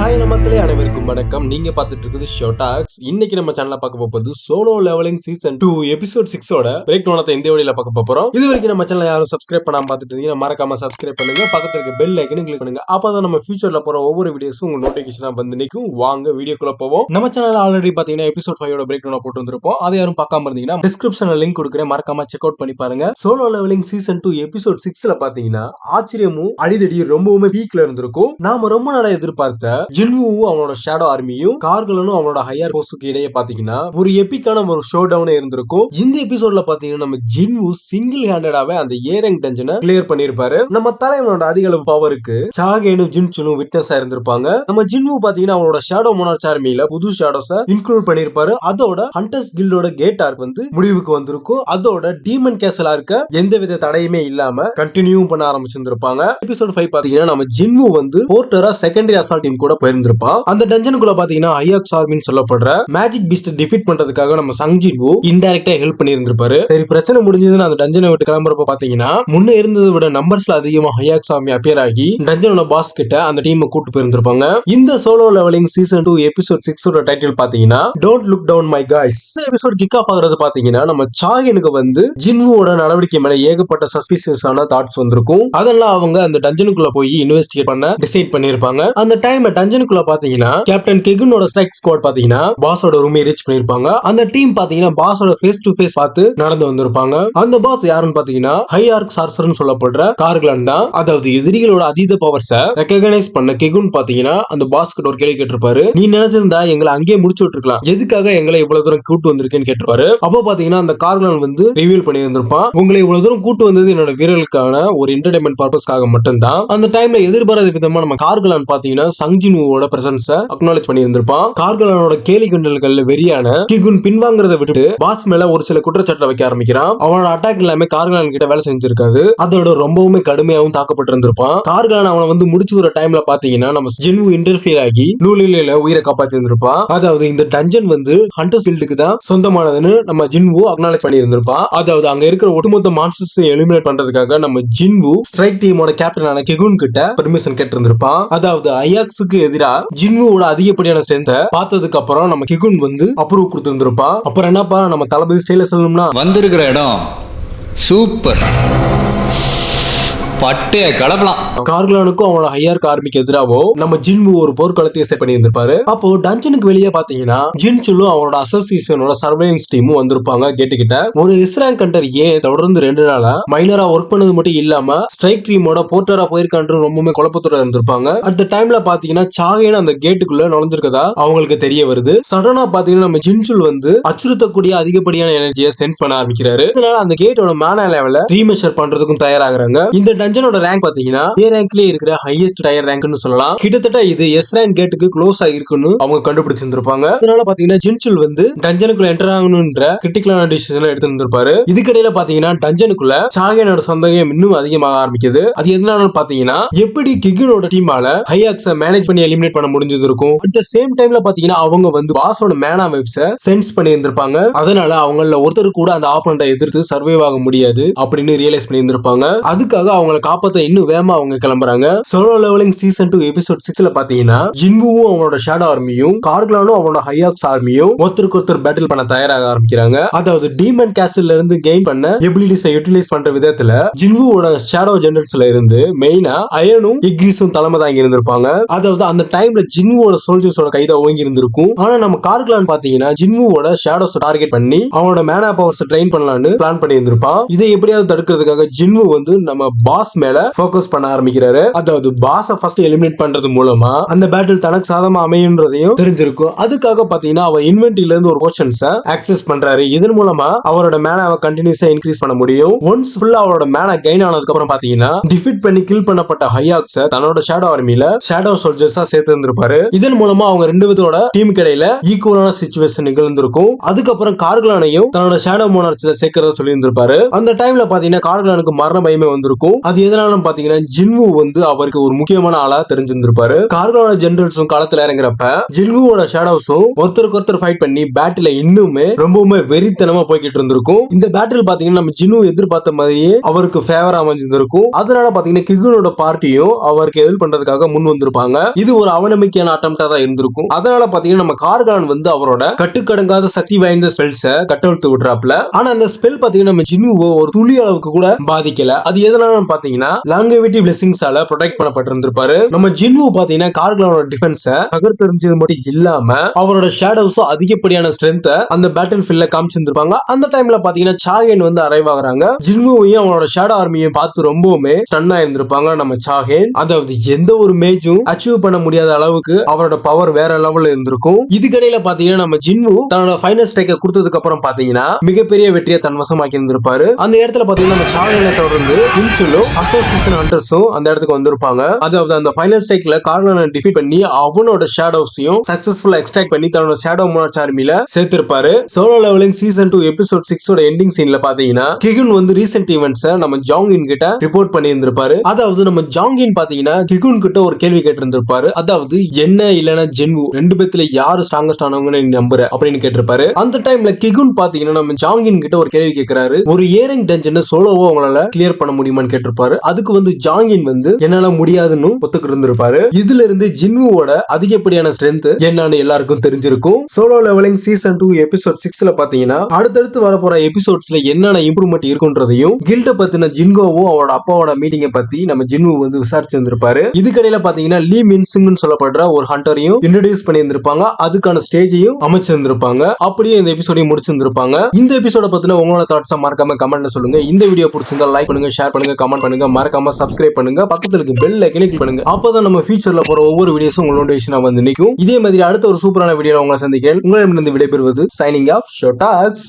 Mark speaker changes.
Speaker 1: Hi நமக்களே, அனைவருக்கும் வணக்கம். நீங்க பார்த்துட்டு இருக்குது ஷோடாக்ஸ். இன்னைக்கு நம்ம சேனல்ல பார்க்க போறது சோலோ லெவலிங் சீசன் 2 எபிசோட் 6 ஓட பிரேக் டவுனத்தை இந்த வீடியோல பார்க்க போறோம். இது வரைக்கும் நம்ம சேனலை யாரும் சப்ஸ்கிரைப் பண்ணாம பார்த்துட்டு இருந்தீங்கன்னா மறக்காம சப்ஸ்கிரைப் பண்ணுங்க. பக்கத்துல இருக்க பெல் ஐக்கனை கிளிக் பண்ணுங்க. அப்பதான் நம்ம ஃபியூச்சர்ல போற ஒவ்வொரு வீடியோஸும் உங்க நோட்டிபிகேஷனா வந்து நிக்கும். வாங்க வீடியோக்குள்ள போவோம். நம்ம சேனல்ல ஆல்ரெடி பாத்தீங்கன்னா எபிசோட் 5 ஓட பிரேக் டவுன் போட்டு வந்திருப்போம். அதை யாரும் பார்க்காம இருந்தீங்கன்னா டிஸ்கிரிப்ஷன்ல லிங்க் கொடுக்குறேன், மறக்காம செக் அவுட் பண்ணி பாருங்க. சோலோ லெவலிங் சீசன் 2 எபிசோட் 6ல பாத்தீங்கன்னா ஆச்சரியமும் அடிதடி ரொம்பவுமே பீக்ல இருந்திருக்கும். நாம ரொம்ப நாளா எதிர்பார்த்த ஜின்வூவும் அவனோட ஷேடோ ஆர்மியும் கார்கலனும் அவனோட ஹையர் போஸ்டுக்கு இடையே பாத்தீங்கன்னா ஒரு எபிக்கான ஒரு ஷோ டவுன் இருந்திருக்கும். இந்த எபிசோட்ல பாத்தீங்கன்னா நம்ம ஜின்வூ சிங்கிள் ஹேண்டடாவே அந்த ஏரங் டஞ்சனை கிளியர் பண்ணிருப்பாரு. நம்ம தலைவனோட அதிக அளவு பவருக்கு சாகேனும் ஜின்சுனும் விட்னஸ் இருந்திருப்பாங்க. நம்ம ஜின்வூ பாத்தீங்கன்னா அவனோட ஷேடோ மோனார்ச் ஆர்மியில புது ஷேடோஸ இன்க்ளூட் பண்ணிருப்பாரு. அதோட ஹண்டர்ஸ் கில்டோட கேட் ஆர்க் வந்து முடிவுக்கு வந்திருக்கும். அதோட டீமன் கேசலா இருக்க எந்தவித தடையுமே இல்லாம கண்டினியூ பண்ண ஆரம்பிச்சிருந்திருப்பாங்க. எபிசோட் 5 பாத்தீங்கன்னா நம்ம ஜின்வூ வந்து போர்ட்டரா செகண்டரி அசால்ட் டீம் கூட போயிருந்திருப்பான். அந்த டஞ்சனுக்குள்ள பாத்தீங்கன்னா ஐயாக்ஸ் ஆர்மின்னு சொல்லப்படுற மேஜிக் பீஸ்ட் டிஃபீட் பண்றதுக்காக நம்ம சங் ஜின்வூ இன்டைரக்டா ஹெல்ப் பண்ணியிருந்திருப்பாரு. சரி, பிரச்சனை முடிஞ்சதுன்னு அந்த டஞ்சனை விட்டு கிளம்புறப்ப பாத்தீங்கன்னா முன்ன இருந்ததை விட நம்பர்ஸ்ல அதிகமா ஐயாக்ஸ் ஆர்மி அப்பியர் ஆகி டஞ்சனோட பாஸ் கிட்ட அந்த டீமை கூட்டு போயிருந்திருப்பாங்க. இந்த சோலோ லெவலிங் சீசன் 2 எபிசோட் 6 ஓட டைட்டில் பாத்தீங்கன்னா don't look down my guys. இந்த எபிசோட் கிக் ஆஃப் ஆகுறது பாத்தீங்கன்னா நம்ம சாகனுக்கு வந்து ஜின்வூவோட நடவடிக்கை மேல ஏகப்பட்ட சஸ்பிஷியஸான தாட்ஸ் வந்திருக்கும். அதெல்லாம் அவங்க அந்த டஞ்சனுக்குள்ள போய் இன்வெஸ்டிகேட் பண்ண டிசைட் பண்ணிருப்பாங்க. அந்த டைம் டஞ்சனுக்குள்ள பாத்தீங்கன்னா கேப்டன் கெகுனோட ஸ்ட்ரைக் ஸ்குவாட் பாத்தீங்கன்னா பாஸோட ரூமை ரீச் பண்ணிருப்பாங்க. அந்த டீம் பாத்தீங்கன்னா பாஸோட ஃபேஸ் டு ஃபேஸ் பார்த்து நடந்து வந்திருப்பாங்க. அந்த பாஸ் யாருன்னு பாத்தீங்கன்னா ஹை ஆர்க் சார்சர்னு சொல்லப்படுற கார்கலன் தான். அதாவது எதிரிகளோட அதீத பவர்ஸை ரெகக்னைஸ் பண்ண கெகுன் பாத்தீங்கன்னா அந்த பாஸ் கிட்ட ஒரு கேள்வி கேட்டிருப்பாரு. நீ நினைச்சிருந்தா எங்களை அங்கேயே முடிச்சு விட்டுருக்கலாம், எதுக்காக எங்களை இவ்வளவு தூரம் கூட்டு வந்திருக்கேன்னு கேட்டிருப்பாரு. அப்போ பாத்தீங்கன்னா அந்த கார்கலன் வந்து ரிவீல் பண்ணி இருந்திருப்பான், உங்களை இவ்வளவு தூரம் கூட்டு வந்தது என்னோட வீரர்களுக்கான ஒரு என்டர்டைன்மெண்ட் பர்பஸ்க்காக மட்டும்தான். அந்த டைம்ல எதிர்பாராத விதமா நம்ம கார்கலன் பாத்தீங்கன்னா சங் ஜின்வூவோட பிரசன்ஸ அக்னாலேஜ் பண்ணி இருந்திருப்பான். கார்கலனோட கேலி கிண்டல்கள்ல வெறியான கிகுன் பின்வாங்கறத விட்டுட்டு பாஸ் மேல ஒரு சில குற்றச்சாட்டை வைக்க ஆரம்பிக்கிறான். அவனோட அட்டாக் எல்லாமே கார்கலன் கிட்ட வேலை செஞ்சிருக்காது. அதோட ரொம்பவுமே கடுமையாவும் தாக்கப்பட்டு இருந்திருப்பான். கார்கலன் அவனை வந்து முடிச்சு வர டைம்ல பாத்தீங்கன்னா நம்ம ஜின்வூ இன்டர்ஃபியர் ஆகி நூலில உயிரை காப்பாத்தி இருந்திருப்பான். அதாவது இந்த டஞ்சன் வந்து ஹண்டர்ஸ் ஃபீல்டுக்கு தான் சொந்தமானதுன்னு நம்ம ஜின்வூ அக்னாலேஜ் பண்ணி இருந்திருப்பான். அதாவது அங்க இருக்கிற ஒட்டுமொத்த மான்ஸ்டர்ஸ் எலிமினேட் பண்றதுக்காக நம்ம ஜின்வூ ஸ்ட்ரைக் டீமோட கேப்டனான கெகுன் கிட்ட பெர்மிஷன் கேட்டு இருந்திருப்பான். அதாவது ஐயாக்ஸுக்கு எதிரா ஜின்வூவோட அதிகப்படியான ஸ்ட்ரென்த் பார்த்ததுக்கு அப்புறம் நம்ம கெகுன் வந்து அப்ரூவ் கொடுத்திருந்திருப்பான். அப்புறம் என்னப்பா நம்ம தளபதி ஸ்டைல சொல்லணும்னா
Speaker 2: வந்திருக்கிற இடம் சூப்பர், பட்டைய கலப்பலாம்.
Speaker 1: கார்கலானுக்கும் அவனோட ஹையர் ஆர்மிக்கு எதிராகவும் நம்ம ஜின்வூ ஒரு போர்க்களத்தை செட் பண்ணி இருந்திருப்பாரு. அப்போ டஞ்சனுக்கு வெளியே பாத்தீங்கன்னா ஜின்சுலும் அவனோட அசோசியேஷனோட சர்வேலன்ஸ் டீமும் வந்திருப்பாங்க. கேட்டுக்கிட்ட ஒரு இஸ்ராங் கண்டர் ஏன் தொடர்ந்து 2 நாளா மைனரா ஒர்க் பண்ணது மட்டும் இல்லாம ஸ்ட்ரைக் டீமோட போர்ட்டரா போயிருக்கான்னு ரொம்பவுமே குழப்பத்தோட இருந்திருப்பாங்க. அந்த டைம்ல பாத்தீங்கன்னா சாகேன் அந்த கேட்டுக்குள்ள நுழைஞ்சிருக்கதா அவங்களுக்கு தெரிய வருது. சடனா பாத்தீங்கன்னா நம்ம ஜின்சுல் வந்து அச்சுறுத்தக்கூடிய அதிகப்படியான எனர்ஜியை சென்ஸ் பண்ண ஆரம்பிக்கிறாரு. இதனால அந்த கேட்டோட மேன லெவல ரீமெஷர் பண்றதுக்கும் தயாராகிறாங்க. இந்த டஞ்சனோட ரேங்க் பாத்தீங்கன்னா ஏ ரேங்க்லயே இருக்கிற ஹையஸ்ட் டயர் ரேங்க்னு சொல்லலாம். கிட்டத்தட்ட இது எஸ் ரேங்க் கேட்டுக்கு க்ளோஸ் ஆகிருக்குன்னு அவங்க கண்டுபிடிச்சிருந்திருப்பாங்க. இதனால பாத்தீங்கன்னா ஜின்சுல் வந்து டஞ்சனுக்குள்ள என்டர் ஆகணும்ன்ற கிரிட்டிக்கலான டிசிஷன் எடுத்து இருந்திருப்பாரு. இதுக்கடையில பாத்தீங்கன்னா டஞ்சனுக்குள்ள சாகேனோட சந்தேகம் இன்னும் அதிகமாக ஆரம்பிக்குது. அது எதனால பாத்தீங்கன்னா எப்படி கிகுனோட டீமால ஹையாக்ஸ மேனேஜ் பண்ணி எலிமினேட் பண்ண முடிஞ்சது இருக்கும். அட் த சேம் டைம்ல பாத்தீங்கன்னா அவங்க வந்து பாஸோட மேனா வெப்ஸ சென்ஸ் பண்ணி இருந்திருப்பாங்க. அதனால அவங்கள ஒருத்தர் கூட அந்த ஆப்பனண்ட்டை எதிர்த்து சர்வைவ் ஆக முடியாது அப்படின்னு ரியலைஸ் பண்ணி இருந்திருப்பாங்க. அதுக்காக அவங்களை காப்பாத்த இன்னும் வேகமா அவங்க கிளம்புறாங்க. சோலோ லெவலிங் சீசன் 2 எபிசோட் 6ல பாத்தீங்கன்னா ஜின்வூவும் அவனோட ஷேடோ ஆர்மியும் கார்கலானும் அவனோட ஹையாக்ஸ் ஆர்மியும் ஒருத்தருக்கு ஒருத்தர் பேட்டில் பண்ண தயாராக ஆரம்பிக்கிறாங்க. அதாவது டீமன் கேசல்ல இருந்து கெயின் பண்ண எபிலிட்டிஸை யூட்டிலைஸ் பண்ற விதத்துல ஜின்வூவோட ஷேடோ ஜெனரல்ஸ்ல இருந்து மெயினா அயனும் இக்ரிஸும் தலைமை தாங்கி இருந்திருப்பாங்க. அதாவது அந்த டைம்ல ஜின்வூவோட சோல்ஜர்ஸோட கைதை ஓங்கி இருந்திருக்கும். ஆனா நம்ம கார்கலான் பாத்தீங்கன்னா ஜின்வூவோட ஷேடோஸ் டார்கெட் பண்ணி அவனோட மேனா பவர்ஸ் ட்ரெயின் பண்ணலாம்னு பிளான் பண்ணி இருந்திருப்பான். இதை எப்படியாவது தடுக்கிறதுக்காக ஜின்வூ வந்து நம்ம பாஸ் மேல ஃபோக்கஸ் பண்ண ஆரம்பிக்கிறாரு. அதாவது பாஸ ஃபர்ஸ்ட் எலிமினேட் பண்றது மூலமா அந்த பேட்டில் தனக்கு சாதமா அமையும்ன்றதையும் தெரிஞ்சிருக்கும். அதுக்காக பாத்தீங்கன்னா அவர் இன்வென்டரியில இருந்து ஒரு போர்ஷன்ஸை ஆக்சஸ் பண்றாரு. இதன் மூலமா அவரோட மேனாவை கண்டினியூஸா இன்க்ரீஸ் பண்ண முடியும். ஒன்ஸ் ஃபுல்லா அவரோட மேனா கெயின் ஆனதுக்கு அப்புறம் பாத்தீங்கன்னா டிஃபீட் பண்ணி கில் பண்ணப்பட்ட ஹையாக்ஸ தன்னோட ஷேடோ ஆர்மியில ஷேடோ சோல்ஜர்ஸா சேர்த்து இருந்திருப்பாரு. இதன் மூலமா அவங்க 2 பேரோட டீமுக்கு இடையில ஈக்குவலான சிச்சுவேஷன் நிகழ்ந்திருக்கும். அதுக்கப்புறம் கார்கலானையும் தன்னோட ஷேடோ மோனார்ச்ல சேர்க்கிறத சொல்லி இருந்திருப்பாரு. அந்த டைம்ல பாத்தீங்கன்னா கார்கலானுக்கு மரண பயமே வந்திருக்கும். அது அது எதனால பாத்தீங்கன்னா ஜின்வு வந்து அவருக்கு ஒரு முக்கியமான ஆளா தெரிஞ்சிருந்திருப்பாரு. கார்கோட ஜெனரல்ஸும் களத்துல இறங்குறப்ப ஜின்வுவோட ஷேடோஸும் ஒருத்தருக்கு ஒருத்தர் ஃபைட் பண்ணி பேட்டில இன்னுமே ரொம்பவுமே வெறித்தனமா போய்கிட்டு இருந்திருக்கும். இந்த பேட்டில் பாத்தீங்கன்னா நம்ம ஜின்வு எதிர்பார்த்த மாதிரியே அவருக்கு ஃபேவரா அமைஞ்சிருக்கும். அதனால பாத்தீங்கன்னா கிகுனோட பார்ட்டியும் அவருக்கு ஹெல்ப் பண்றதுக்காக முன் வந்திருப்பாங்க. இது ஒரு அவநம்பிக்கையான அட்டம்ப்டா தான் இருந்திருக்கும். அதனால பாத்தீங்கன்னா நம்ம கார்கான் வந்து அவரோட கட்டுக்கடங்காத சக்தி வாய்ந்த ஸ்பெல்ஸ கட்டவிழ்த்து விடுறாப்ல. ஆனா அந்த ஸ்பெல் பாத்தீங்கன்னா நம்ம ஜின்வுவை ஒரு துளி அளவுக்கு கூட பாதிக்கல. அது எதனால பாத்தீங்கன்னா லாங்கவிட்டி பிளெஸிங்ஸால ப்ரொடெக்ட் பண்ணப்பட்டிருந்திருப்பாரு. நம்ம ஜின்வு பாத்தீங்கன்னா கார்கானோட டிஃபென்ஸ தகர்த்தெறிஞ்சது மட்டும் இல்லாம அவரோட ஷேடோஸும் அதிகப்படியான ஸ்ட்ரென்த் அந்த பேட்டில் ஃபீல்ட்ல காமிச்சிருந்திருப்பாங்க. அந்த டைம்ல பாத்தீங்கன்னா சாகேன் வந்து அரைவ் ஆகுறாங்க. ஜின்வுவையும் அவனோட ஷேடோ ஆர்மியை பார்த்து ரொம்பவுமே ஸ்டன் ஆயிருந்திருப்பாங்க நம்ம சாகேன். அதாவது எந்த ஒரு மேஜும் அச்சீவ் பண்ண முடியாத அளவுக்கு அவரோட பவர் வேற லெவல்ல இருந்திருக்கும். இதுக்கடையில பாத்தீங்கன்னா நம்ம ஜின்வு தன்னோட ஃபைனல் ஸ்ட்ரைக்க கொடுத்ததுக்கு அப்புறம் பாத்தீங்கன்னா மிகப்பெரிய வெற்றியை தன்வசமாக்கி இருந்திருப்பாரு. அந்த இடத்துல பாத்தீங்கன்னா நம்ம சாகேனை தொடர்ந்து கின்சுலும் அசோசியேஷன் ஹண்டர்ஸும் அந்த இடத்துக்கு வந்திருப்பாங்க. அதாவது அந்த ஃபைனல் ஸ்ட்ரைக்ல கார்கானை டிஃபீட் பண்ணி அவனோட ஷேடோஸையும் சக்சஸ்ஃபுல்லா எக்ஸ்ட்ராக்ட் பண்ணி தன்னோட ஷேடோ மார்ச் ஆர்மில சேர்த்திருப்பாரு. சோலோ லெவலிங் சீசன் 2 எபிசோட் 6 ஓட எண்டிங் சீன்ல பாத்தீங்கன்னா கிகுன் வந்து ரீசென்ட் ஈவென்ட்ஸ நம்ம ஜாங்கின் கிட்ட ரிப்போர்ட் பண்ணி இருந்திருப்பாரு. அதாவது நம்ம ஜாங்கின் பாத்தீங்கன்னா கிகுன் கிட்ட ஒரு கேள்வி கேட்டிருந்திருப்பாரு. அதாவது என்ன இல்லனா ஜென்வு ரெண்டு பேத்துல யாரு ஸ்ட்ராங்கஸ்ட் ஆனவங்கன்னு நீ நம்புற அப்படின்னு கேட்டிருப்பாரு. அந்த டைம்ல கிகுன் பாத்தீங்கன்னா நம்ம ஜாங்கின் கிட்ட ஒரு கேள்வி கேட்கிறாரு. ஒரு ஏரிங் டஞ்சனை சோலோவோ உங்களால கிளியர் பண்ண முடியுமான்னு கேட்டிருப்பாரு. அதுக்கு வந்து ஜாங்கின் வந்து என்னால முடியாதுன்னு ஒத்துக்கிட்டு இருந்திருப்பாரு. இதுல இருந்து ஜின்வுவோட அதிகப்படியான ஸ்ட்ரென்த் என்னன்னு எல்லாருக்கும் தெரிஞ்சிருக்கும். சோலோ லெவலிங் சீசன் 2 எபிசோட் 6ல பாத்தீங்கன்னா அடுத்தடுத்து வரப்போற எபிசோட்ஸ்ல என்னென்ன இம்ப்ரூவ்மெண்ட் இருக்குன்றதையும் கில்ட பத்தின ஜின்கோவும் அவரோட அப்பாவோட மீட்டிங்கை பத்தி நம்ம ஜின்வு வந்து விசாரிச்சிருந்திருப்பாரு. இதுக்கடையில பாத்தீங்கன்னா லீ மின்சிங்னு சொல்லப்படுற ஒரு ஹண்டரையும் இன்ட்ரோடியூஸ் பண்ணியிருந்திருப்பாங்க. அதுக்கான ஸ்டேஜையும் அமைச்சிருந்திருப்பாங்க. அப்படியே இந்த எபிசோடையும் முடிச்சிருந்திருப்பாங்க. இந்த எபிசோட பத்தின உங்களோட தாட்ஸை மறக்காம கமெண்ட்ல சொல்லுங்க. இந்த வீடியோ பிடிச்சிருந்தா லைக் பண்ணுங்க, ஷேர் பண்ணுங்க, கமெண்ட் பண்ணுங்க, மறக்காம சப்ஸ்கிரைப் பண்ணுங்க, பக்கத்துல இருக்க பெல் ஐக்கனை கிளிக் பண்ணுங்க. அப்பதான் நம்ம ஃபியூச்சர்ல போற ஒவ்வொரு வீடியோஸும் உங்களோட நோட்டிஃபிகேஷனா வந்து நிக்கும். இதே மாதிரி அடுத்த ஒரு சூப்பரான வீடியோல உங்களை சந்திக்கிறேன். உங்களிடமிருந்து விடைபெறுவது சைனிங் ஆஃப் ஷோட்டாக்ஸ்.